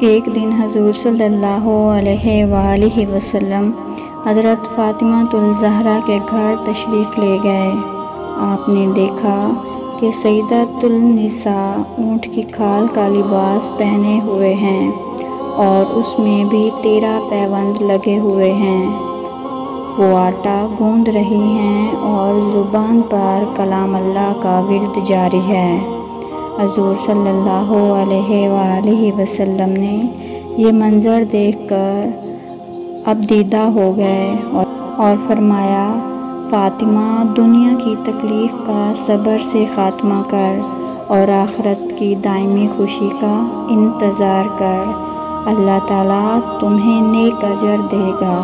ایک دن حضور صلی اللہ علیہ وآلہ وسلم حضرت فاطمہ الزہرا کے گھر تشریف لے گئے۔ آپ نے دیکھا کہ سیدۃ النساء اونٹ کی کھال کا لباس پہنے ہوئے ہیں اور اس میں بھی 13 پیوند لگے ہوئے ہیں۔ وہ آٹا گوندھ رہی ہیں اور زبان پر کلام اللہ کا ورد جاری ہے۔ حضور صلی اللہ علیہ وآلہ وسلم نے یہ منظر دیکھ کر اب دیدہ ہو گئے اور فرمایا، فاطمہ، دنیا کی تکلیف کا صبر سے خاتمہ کر اور آخرت کی دائمی خوشی کا انتظار کر، اللہ تعالیٰ تمہیں نیک اجر دے گا۔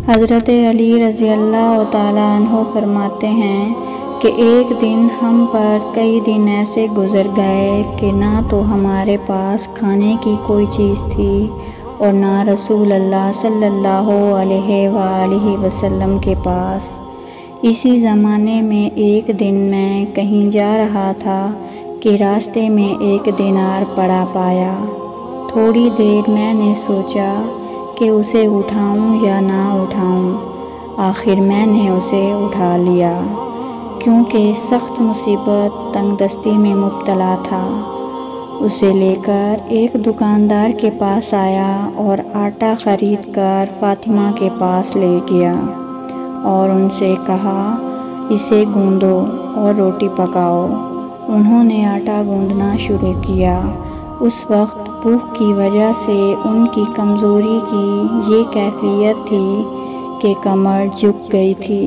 حضرت علی رضی اللہ تعالیٰ عنہ فرماتے ہیں کہ ایک دن ہم پر کئی دن ایسے گزر گئے کہ نہ تو ہمارے پاس کھانے کی کوئی چیز تھی اور نہ رسول اللہ صلی اللہ علیہ وآلہ وسلم کے پاس۔ اسی زمانے میں ایک دن میں کہیں جا رہا تھا کہ راستے میں ایک دینار پڑا پایا۔ تھوڑی دیر میں نے سوچا کہ اسے اٹھاؤں یا نہ اٹھاؤں۔ آخر میں نے اسے اٹھا لیا، کیونکہ سخت مصیبت تنگ دستی میں مبتلا تھا۔ اسے لے کر ایک دکاندار کے پاس آیا اور آٹا خرید کر فاطمہ کے پاس لے گیا اور ان سے کہا، اسے گوندو اور روٹی پکاؤ۔ انہوں نے آٹا گوندنا شروع کیا۔ اس وقت بھوک کی وجہ سے ان کی کمزوری کی یہ کیفیت تھی کہ کمر جھک گئی تھی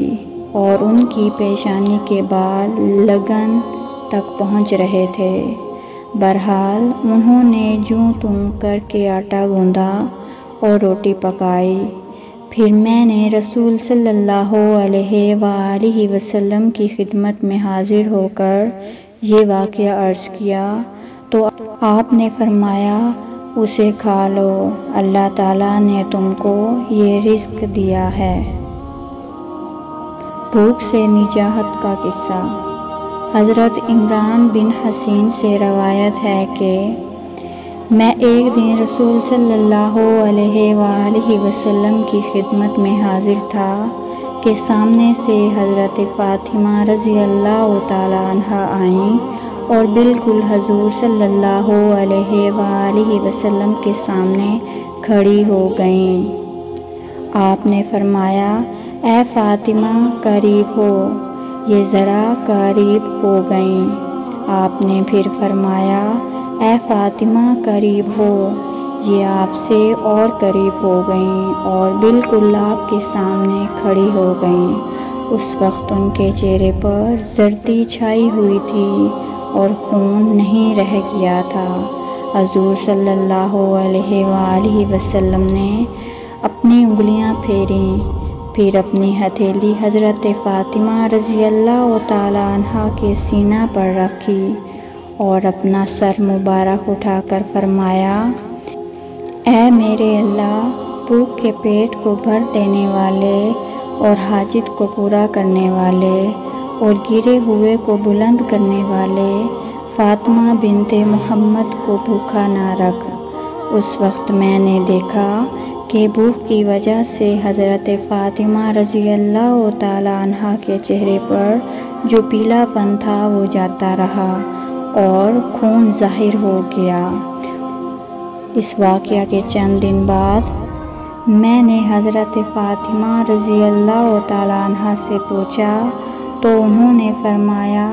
اور ان کی پیشانی کے بال لگن تک پہنچ رہے تھے۔ بہرحال انہوں نے جوں توں کر کے آٹا گوندا اور روٹی پکائی۔ پھر میں نے رسول صلی اللہ علیہ وآلہ وسلم کی خدمت میں حاضر ہو کر یہ واقعہ عرض کیا تو آپ نے فرمایا، اسے کھا لو، اللہ تعالیٰ نے تم کو یہ رزق دیا ہے۔ بھوک سے نجات کا قصہ۔ حضرت عمران بن حسین سے روایت ہے کہ میں ایک دن رسول صلی اللہ علیہ وآلہ وسلم کی خدمت میں حاضر تھا کہ سامنے سے حضرت فاطمہ رضی اللہ تعالیٰ عنہا آئیں اور بالکل حضور صلی اللہ علیہ وآلہ وسلم کے سامنے کھڑی ہو گئیں۔ آپ نے فرمایا، اے فاطمہ، قریب ہو۔ یہ ذرا قریب ہو گئیں۔ آپ نے پھر فرمایا، اے فاطمہ، قریب ہو۔ یہ آپ سے اور قریب ہو گئیں اور بالکل آپ کے سامنے کھڑی ہو گئیں۔ اس وقت ان کے چہرے پر زردی چھائی ہوئی تھی اور خون نہیں رہ گیا تھا۔ حضور صلی اللہ علیہ وآلہ وسلم نے اپنی انگلیاں پھیریں، پھر اپنی ہتھیلی حضرت فاطمہ رضی اللہ تعالیٰ عنہا کے سینہ پر رکھی اور اپنا سر مبارک اٹھا کر فرمایا، اے میرے اللہ، بھوک کے پیٹ کو بھر دینے والے اور حاجت کو پورا کرنے والے اور گرے ہوئے کو بلند کرنے والے، فاطمہ بنت محمد کو بھوکا نہ رکھ۔ اس وقت میں نے دیکھا کہ بھوک کی وجہ سے حضرت فاطمہ رضی اللہ تعالیٰ عنہا کے چہرے پر جو پیلا پن تھا وہ جاتا رہا اور خون ظاہر ہو گیا۔ اس واقعہ کے چند دن بعد میں نے حضرت فاطمہ رضی اللہ تعالیٰ عنہا سے پوچھا تو انہوں نے فرمایا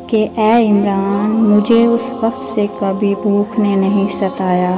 کہ اے عمران، مجھے اس وقت سے کبھی بھوک نے نہیں ستایا۔